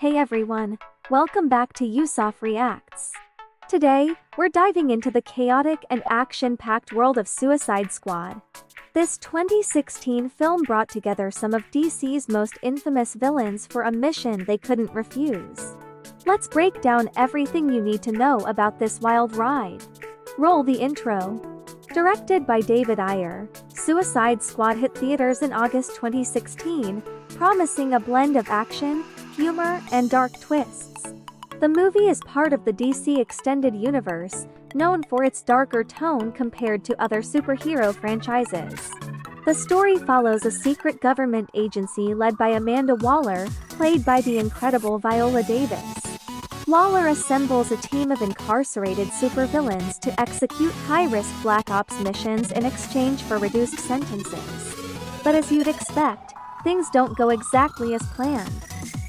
Hey everyone, welcome back to Yusuf Reacts. Today, we're diving into the chaotic and action-packed world of Suicide Squad. This 2016 film brought together some of DC's most infamous villains for a mission they couldn't refuse. Let's break down everything you need to know about this wild ride. Roll the intro. Directed by David Ayer, Suicide Squad hit theaters in August 2016, promising a blend of action, humor, and dark twists. The movie is part of the DC Extended Universe, known for its darker tone compared to other superhero franchises. The story follows a secret government agency led by Amanda Waller, played by the incredible Viola Davis. Waller assembles a team of incarcerated supervillains to execute high-risk Black Ops missions in exchange for reduced sentences. But as you'd expect, things don't go exactly as planned.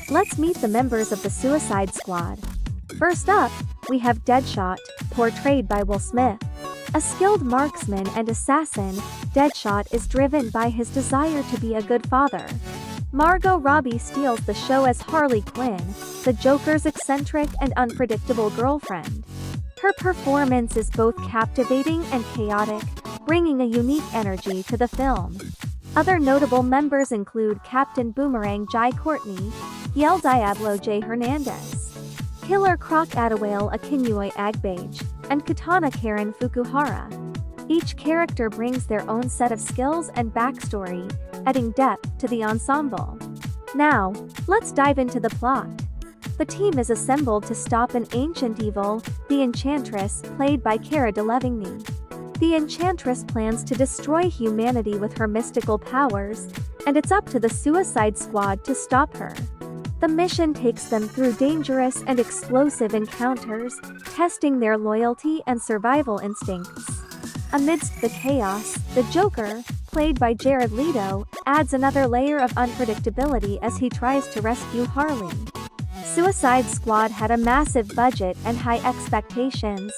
Let's meet the members of the Suicide Squad. First up, we have Deadshot, portrayed by Will Smith. A skilled marksman and assassin, Deadshot is driven by his desire to be a good father. Margot Robbie steals the show as Harley Quinn, the Joker's eccentric and unpredictable girlfriend. Her performance is both captivating and chaotic, bringing a unique energy to the film. Other notable members include Captain Boomerang Jai Courtney, El Diablo J. Hernandez, Killer Croc Adewale Akinwumi Agbaje, and Katana Karen Fukuhara. Each character brings their own set of skills and backstory, adding depth to the ensemble. Now, let's dive into the plot. The team is assembled to stop an ancient evil, the Enchantress, played by Cara Delevingne. The Enchantress plans to destroy humanity with her mystical powers, and it's up to the Suicide Squad to stop her. The mission takes them through dangerous and explosive encounters, testing their loyalty and survival instincts. Amidst the chaos, the Joker, played by Jared Leto, adds another layer of unpredictability as he tries to rescue Harley. Suicide Squad had a massive budget and high expectations,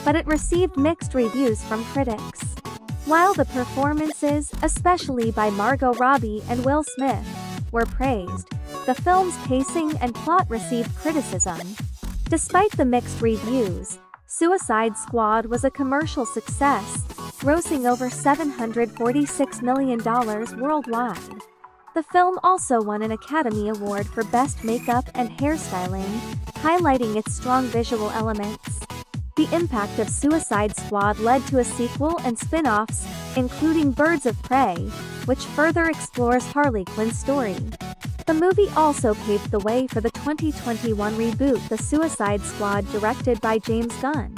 but it received mixed reviews from critics. While the performances, especially by Margot Robbie and Will Smith, were praised, the film's pacing and plot received criticism. Despite the mixed reviews, Suicide Squad was a commercial success, grossing over $746 million worldwide. The film also won an Academy Award for Best Makeup and Hairstyling, highlighting its strong visual elements. The impact of Suicide Squad led to a sequel and spin-offs, including Birds of Prey, which further explores Harley Quinn's story. The movie also paved the way for the 2021 reboot The Suicide Squad, directed by James Gunn.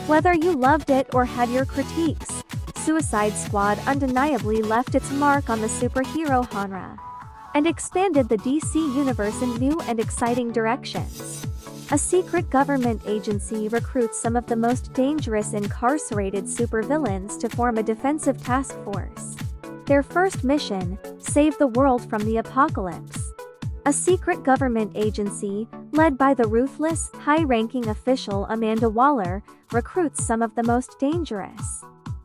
Whether you loved it or had your critiques, Suicide Squad undeniably left its mark on the superhero genre and expanded the DC universe in new and exciting directions. A secret government agency recruits some of the most dangerous incarcerated supervillains to form a defensive task force. Their first mission: save the world from the apocalypse. A secret government agency, led by the ruthless, high-ranking official Amanda Waller, recruits some of the most dangerous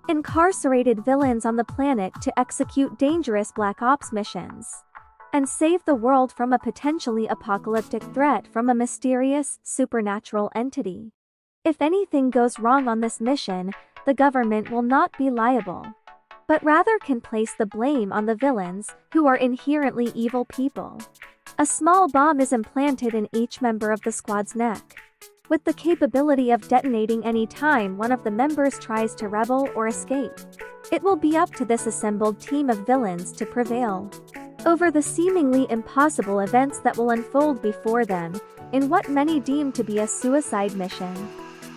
incarcerated villains on the planet to execute dangerous Black Ops missions and save the world from a potentially apocalyptic threat from a mysterious, supernatural entity. If anything goes wrong on this mission, the government will not be liable, but rather can place the blame on the villains, who are inherently evil people. A small bomb is implanted in each member of the squad's neck, with the capability of detonating any time one of the members tries to rebel or escape. It will be up to this assembled team of villains to prevail over the seemingly impossible events that will unfold before them, in what many deem to be a suicide mission.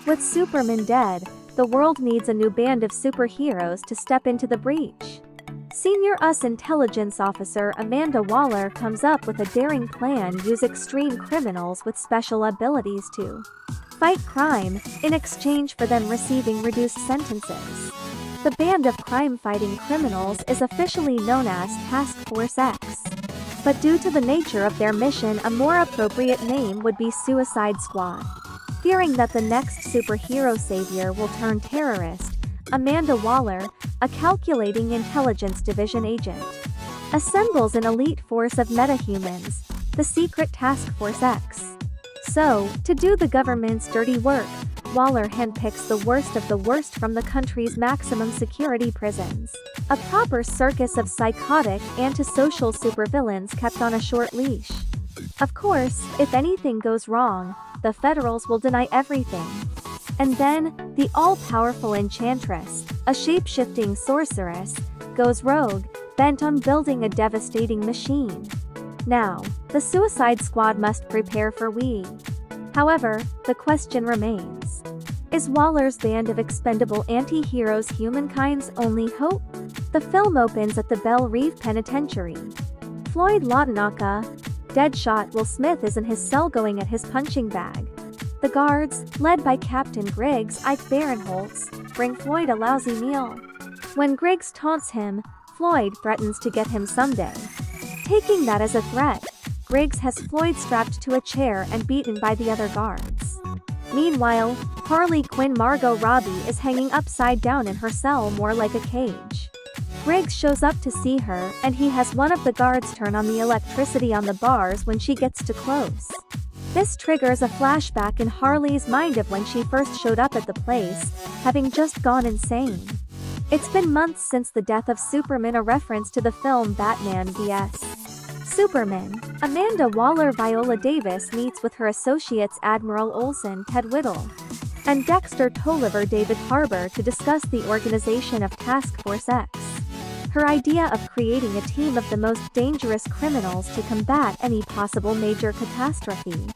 With Superman dead, the world needs a new band of superheroes to step into the breach. Senior US intelligence officer Amanda Waller comes up with a daring plan to use extreme criminals with special abilities to fight crime, in exchange for them receiving reduced sentences. The band of crime-fighting criminals is officially known as Task Force X. But due to the nature of their mission, a more appropriate name would be Suicide Squad. Fearing that the next superhero savior will turn terrorist, Amanda Waller, a calculating intelligence division agent, assembles an elite force of metahumans, the secret Task Force X. So, to do the government's dirty work, Waller handpicks the worst of the worst from the country's maximum security prisons. A proper circus of psychotic, antisocial supervillains kept on a short leash. Of course, if anything goes wrong, the Federals will deny everything. And then, the all-powerful Enchantress, a shape-shifting sorceress, goes rogue, bent on building a devastating machine. Now, the Suicide Squad must prepare for we. However, the question remains. Is Waller's band of expendable anti-heroes humankind's only hope? The film opens at the Belle Reve Penitentiary. Floyd Lautenacca, Deadshot Will Smith is in his cell going at his punching bag. The guards, led by Captain Griggs Ike Barinholtz, bring Floyd a lousy meal. When Griggs taunts him, Floyd threatens to get him someday. Taking that as a threat, Griggs has Floyd strapped to a chair and beaten by the other guards. Meanwhile, Harley Quinn Margot Robbie is hanging upside down in her cell more like a cage. Griggs shows up to see her and he has one of the guards turn on the electricity on the bars when she gets too close. This triggers a flashback in Harley's mind of when she first showed up at the place, having just gone insane. It's been months since the death of Superman, a reference to the film Batman vs. Superman. Amanda Waller Viola Davis meets with her associates Admiral Olsen Ted Whittle and Dexter Tolliver David Harbour to discuss the organization of Task Force X. Her idea of creating a team of the most dangerous criminals to combat any possible major catastrophe.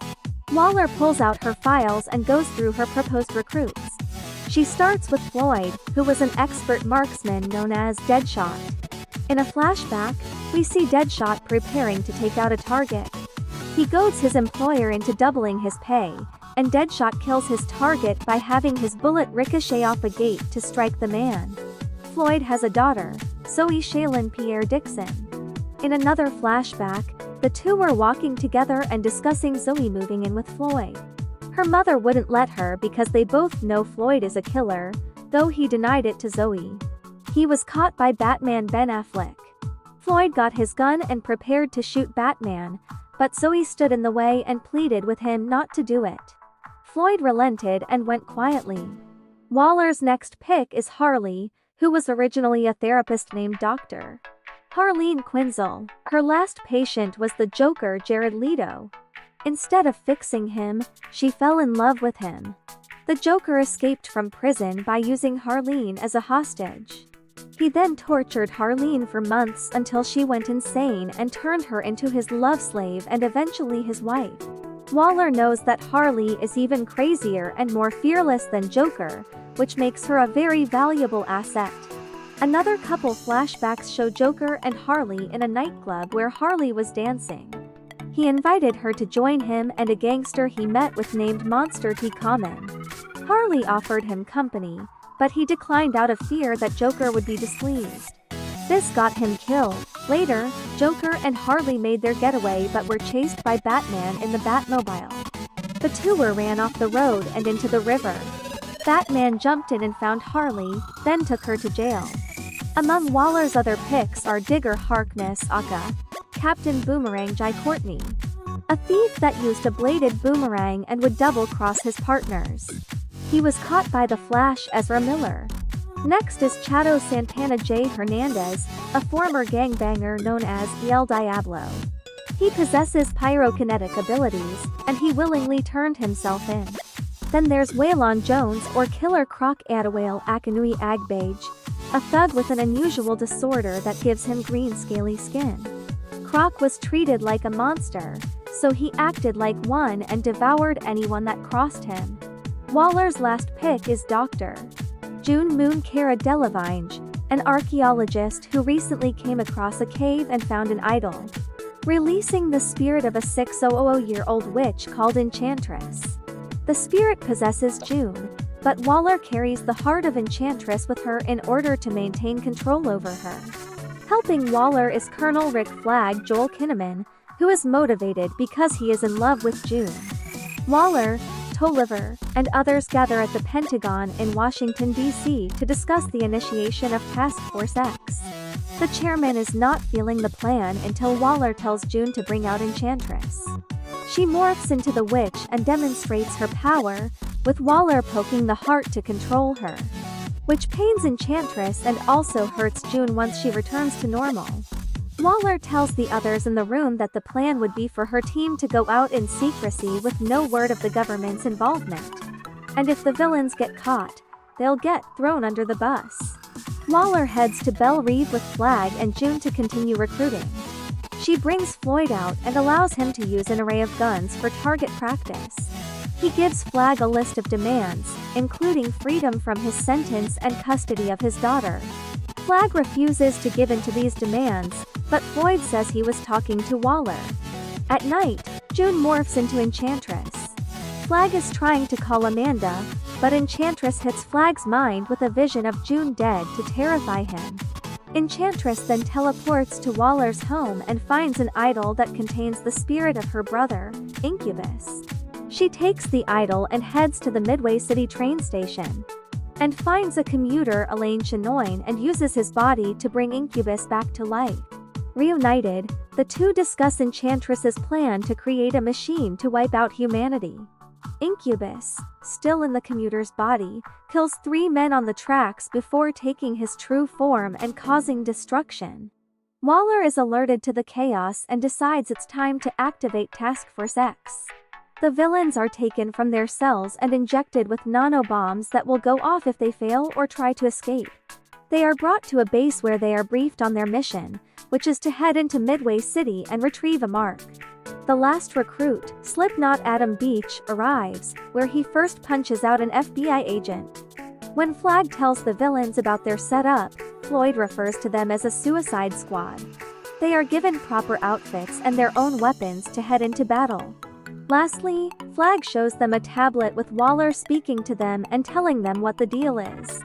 Waller pulls out her files and goes through her proposed recruits. She starts with Floyd, who was an expert marksman known as Deadshot. In a flashback, we see Deadshot preparing to take out a target. He goads his employer into doubling his pay, and Deadshot kills his target by having his bullet ricochet off a gate to strike the man. Floyd has a daughter, Zoe Shaylin Pierre Dixon. In another flashback, the two were walking together and discussing Zoe moving in with Floyd. Her mother wouldn't let her because they both know Floyd is a killer, though he denied it to Zoe. He was caught by Batman Ben Affleck. Floyd got his gun and prepared to shoot Batman, but Zoe stood in the way and pleaded with him not to do it. Floyd relented and went quietly. Waller's next pick is Harley, who was originally a therapist named Dr. Harleen Quinzel. Her last patient was the Joker Jared Leto. Instead of fixing him, she fell in love with him. The Joker escaped from prison by using Harleen as a hostage. He then tortured Harleen for months until she went insane and turned her into his love slave and eventually his wife. Waller knows that Harley is even crazier and more fearless than Joker, which makes her a very valuable asset. Another couple flashbacks show Joker and Harley in a nightclub where Harley was dancing. He invited her to join him and a gangster he met with named Monster T. Common. Harley offered him company, but he declined out of fear that Joker would be displeased. This got him killed. Later, Joker and Harley made their getaway but were chased by Batman in the Batmobile. The two ran off the road and into the river. Batman jumped in and found Harley, then took her to jail. Among Waller's other picks are Digger Harkness Aka, Captain Boomerang Jai Courtney, a thief that used a bladed boomerang and would double-cross his partners. He was caught by the Flash Ezra Miller. Next is Chato Santana J. Hernandez, a former gangbanger known as El Diablo. He possesses pyrokinetic abilities, and he willingly turned himself in. Then there's Waylon Jones or Killer Croc Adawale Akanui Agbage, a thug with an unusual disorder that gives him green scaly skin. Croc was treated like a monster, so he acted like one and devoured anyone that crossed him. Waller's last pick is Dr. June Moon Cara Delevingne, an archaeologist who recently came across a cave and found an idol, releasing the spirit of a 600-year-old witch called Enchantress. The spirit possesses June, but Waller carries the heart of Enchantress with her in order to maintain control over her. Helping Waller is Colonel Rick Flag Joel Kinnaman, who is motivated because he is in love with June. Waller, Tolliver, and others gather at the Pentagon in Washington, D.C. to discuss the initiation of Task Force X. The chairman is not feeling the plan until Waller tells June to bring out Enchantress. She morphs into the witch and demonstrates her power, with Waller poking the heart to control her, which pains Enchantress and also hurts June once she returns to normal. Waller tells the others in the room that the plan would be for her team to go out in secrecy with no word of the government's involvement. And if the villains get caught, they'll get thrown under the bus. Waller heads to Belle Reve with Flag and June to continue recruiting. She brings Floyd out and allows him to use an array of guns for target practice. He gives Flag a list of demands, including freedom from his sentence and custody of his daughter. Flag refuses to give in to these demands, but Floyd says he was talking to Waller. At night, June morphs into Enchantress. Flag is trying to call Amanda, but Enchantress hits Flag's mind with a vision of June dead to terrify him. Enchantress then teleports to Waller's home and finds an idol that contains the spirit of her brother, Incubus. She takes the idol and heads to the Midway City train station, and finds a commuter, Elaine Chenoyne, and uses his body to bring Incubus back to life. Reunited, the two discuss Enchantress's plan to create a machine to wipe out humanity. Incubus, still in the commuter's body, kills 3 men on the tracks before taking his true form and causing destruction. Waller is alerted to the chaos and decides it's time to activate Task Force X. The villains are taken from their cells and injected with nanobombs that will go off if they fail or try to escape. They are brought to a base where they are briefed on their mission, which is to head into Midway City and retrieve a mark. The last recruit, Slipknot Adam Beach, arrives, where he first punches out an FBI agent. When Flag tells the villains about their setup, Floyd refers to them as a suicide squad. They are given proper outfits and their own weapons to head into battle. Lastly, Flag shows them a tablet with Waller speaking to them and telling them what the deal is.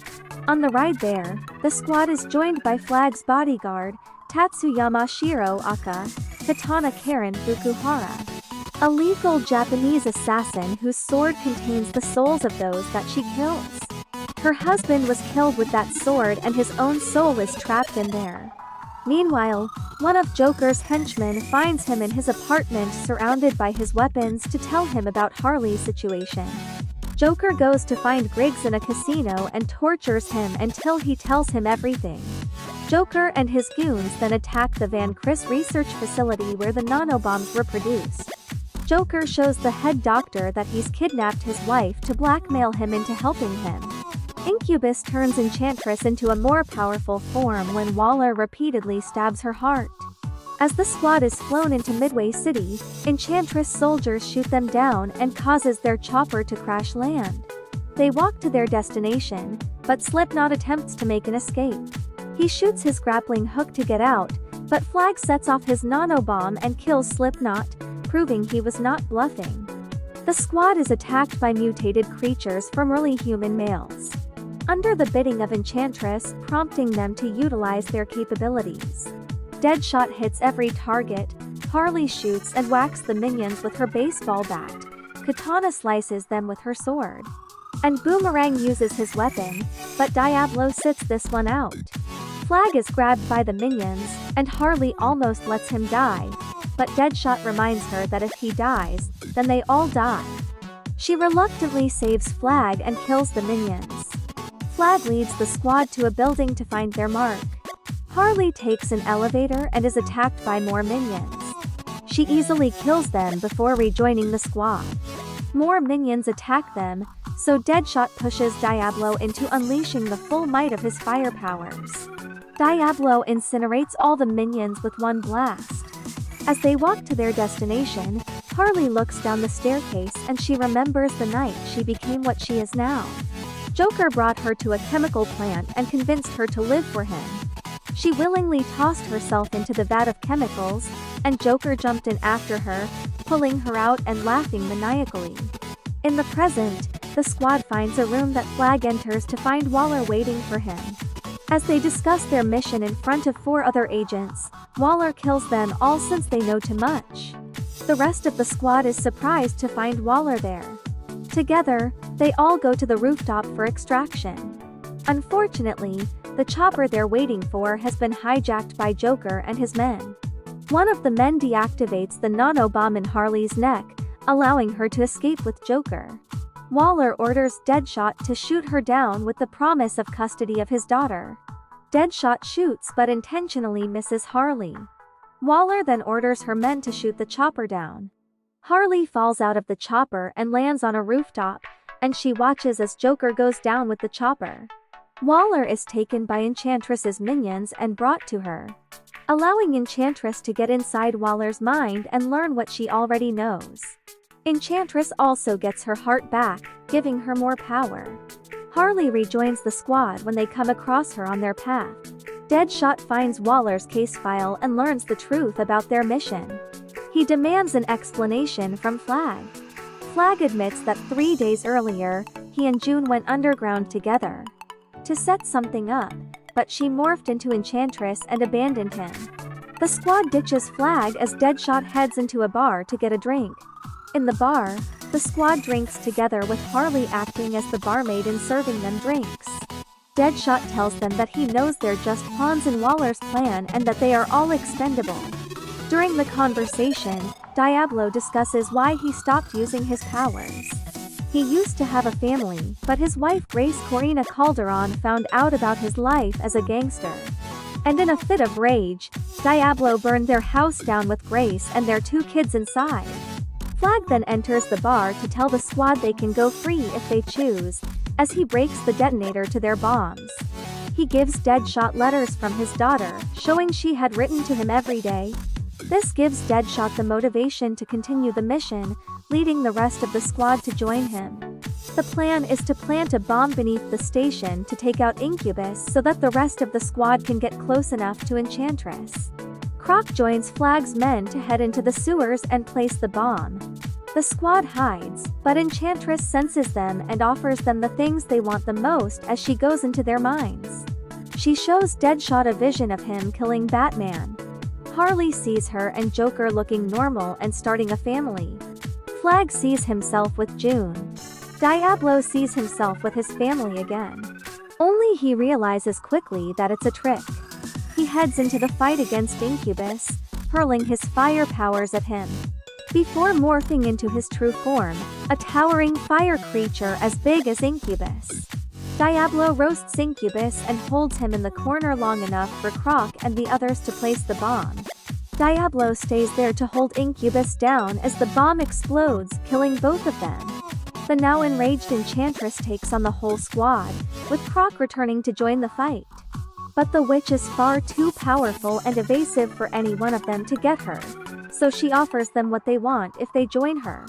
On the ride there, the squad is joined by Flag's bodyguard, Tatsuyama Shiro Aka, Katana Karen Fukuhara, a lethal Japanese assassin whose sword contains the souls of those that she kills. Her husband was killed with that sword and his own soul is trapped in there. Meanwhile, one of Joker's henchmen finds him in his apartment surrounded by his weapons to tell him about Harley's situation. Joker goes to find Griggs in a casino and tortures him until he tells him everything. Joker and his goons then attack the Van Chris research facility where the nanobombs were produced. Joker shows the head doctor that he's kidnapped his wife to blackmail him into helping him. Incubus turns Enchantress into a more powerful form when Waller repeatedly stabs her heart. As the squad is flown into Midway City, Enchantress soldiers shoot them down and causes their chopper to crash land. They walk to their destination, but Slipknot attempts to make an escape. He shoots his grappling hook to get out, but Flag sets off his nanobomb and kills Slipknot, proving he was not bluffing. The squad is attacked by mutated creatures from early human males, under the bidding of Enchantress, prompting them to utilize their capabilities. Deadshot hits every target, Harley shoots and whacks the minions with her baseball bat, Katana slices them with her sword, and Boomerang uses his weapon, but Diablo sits this one out. Flag is grabbed by the minions, and Harley almost lets him die, but Deadshot reminds her that if he dies, then they all die. She reluctantly saves Flag and kills the minions. Flag leads the squad to a building to find their mark. Harley takes an elevator and is attacked by more minions. She easily kills them before rejoining the squad. More minions attack them, so Deadshot pushes Diablo into unleashing the full might of his fire powers. Diablo incinerates all the minions with one blast. As they walk to their destination, Harley looks down the staircase and she remembers the night she became what she is now. Joker brought her to a chemical plant and convinced her to live for him. She willingly tossed herself into the vat of chemicals, and Joker jumped in after her, pulling her out and laughing maniacally. In the present, the squad finds a room that Flag enters to find Waller waiting for him. As they discuss their mission in front of 4 other agents, Waller kills them all since they know too much. The rest of the squad is surprised to find Waller there. Together, they all go to the rooftop for extraction. Unfortunately, the chopper they're waiting for has been hijacked by Joker and his men. One of the men deactivates the nano-bomb in Harley's neck, allowing her to escape with Joker. Waller orders Deadshot to shoot her down with the promise of custody of his daughter. Deadshot shoots but intentionally misses Harley. Waller then orders her men to shoot the chopper down. Harley falls out of the chopper and lands on a rooftop, and she watches as Joker goes down with the chopper. Waller is taken by Enchantress's minions and brought to her, allowing Enchantress to get inside Waller's mind and learn what she already knows. Enchantress also gets her heart back, giving her more power. Harley rejoins the squad when they come across her on their path. Deadshot finds Waller's case file and learns the truth about their mission. He demands an explanation from Flag. Flag admits that 3 days earlier, he and June went underground together to set something up, but she morphed into Enchantress and abandoned him. The squad ditches Flag as Deadshot heads into a bar to get a drink. In the bar, the squad drinks together with Harley acting as the barmaid and serving them drinks. Deadshot tells them that he knows they're just pawns in Waller's plan and that they are all expendable. During the conversation, Diablo discusses why he stopped using his powers. He used to have a family, but his wife Grace Corina Calderon found out about his life as a gangster. And in a fit of rage, Diablo burned their house down with Grace and their 2 kids inside. Flag then enters the bar to tell the squad they can go free if they choose, as he breaks the detonator to their bombs. He gives Deadshot letters from his daughter, showing she had written to him every day. This gives Deadshot the motivation to continue the mission, leading the rest of the squad to join him. The plan is to plant a bomb beneath the station to take out Incubus so that the rest of the squad can get close enough to Enchantress. Croc joins Flag's men to head into the sewers and place the bomb. The squad hides, but Enchantress senses them and offers them the things they want the most as she goes into their minds. She shows Deadshot a vision of him killing Batman. Harley sees her and Joker looking normal and starting a family. Flag sees himself with June. Diablo sees himself with his family again. Only he realizes quickly that it's a trick. He heads into the fight against Incubus, hurling his fire powers at him. Before morphing into his true form, a towering fire creature as big as Incubus. Diablo roasts Incubus and holds him in the corner long enough for Croc and the others to place the bomb. Diablo stays there to hold Incubus down as the bomb explodes, killing both of them. The now enraged Enchantress takes on the whole squad, with Croc returning to join the fight. But the witch is far too powerful and evasive for any one of them to get her, so she offers them what they want if they join her.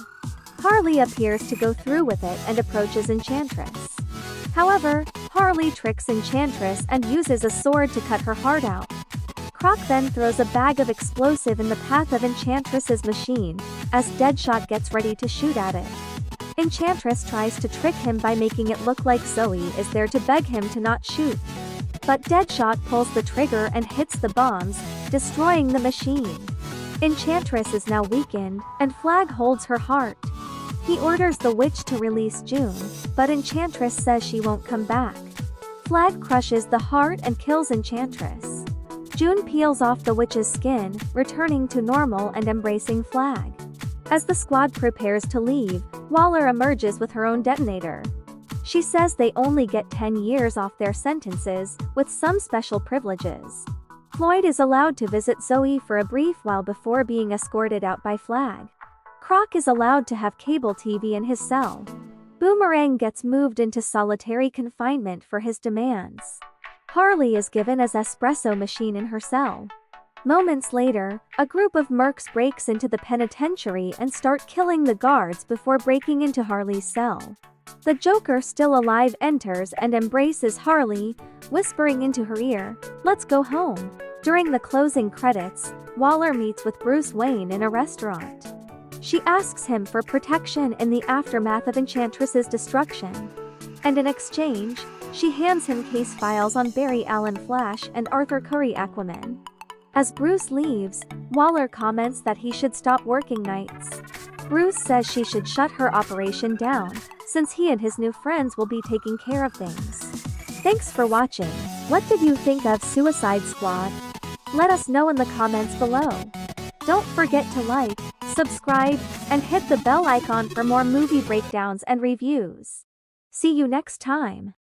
Harley appears to go through with it and approaches Enchantress. However, Harley tricks Enchantress and uses a sword to cut her heart out. Croc then throws a bag of explosive in the path of Enchantress's machine, as Deadshot gets ready to shoot at it. Enchantress tries to trick him by making it look like Zoe is there to beg him to not shoot. But Deadshot pulls the trigger and hits the bombs, destroying the machine. Enchantress is now weakened, and Flag holds her heart. He orders the witch to release June, but Enchantress says she won't come back. Flag crushes the heart and kills Enchantress. June peels off the witch's skin, returning to normal and embracing Flag. As the squad prepares to leave, Waller emerges with her own detonator. She says they only get 10 years off their sentences, with some special privileges. Floyd is allowed to visit Zoe for a brief while before being escorted out by Flag. Croc is allowed to have cable TV in his cell. Boomerang gets moved into solitary confinement for his demands. Harley is given an espresso machine in her cell. Moments later, a group of mercs breaks into the penitentiary and start killing the guards before breaking into Harley's cell. The Joker, still alive, enters and embraces Harley, whispering into her ear, "Let's go home." During the closing credits, Waller meets with Bruce Wayne in a restaurant. She asks him for protection in the aftermath of Enchantress's destruction. And in exchange, she hands him case files on Barry Allen Flash and Arthur Curry Aquaman. As Bruce leaves, Waller comments that he should stop working nights. Bruce says she should shut her operation down, since he and his new friends will be taking care of things. Thanks for watching. What did you think of Suicide Squad? Let us know in the comments below. Don't forget to like, subscribe, and hit the bell icon for more movie breakdowns and reviews. See you next time.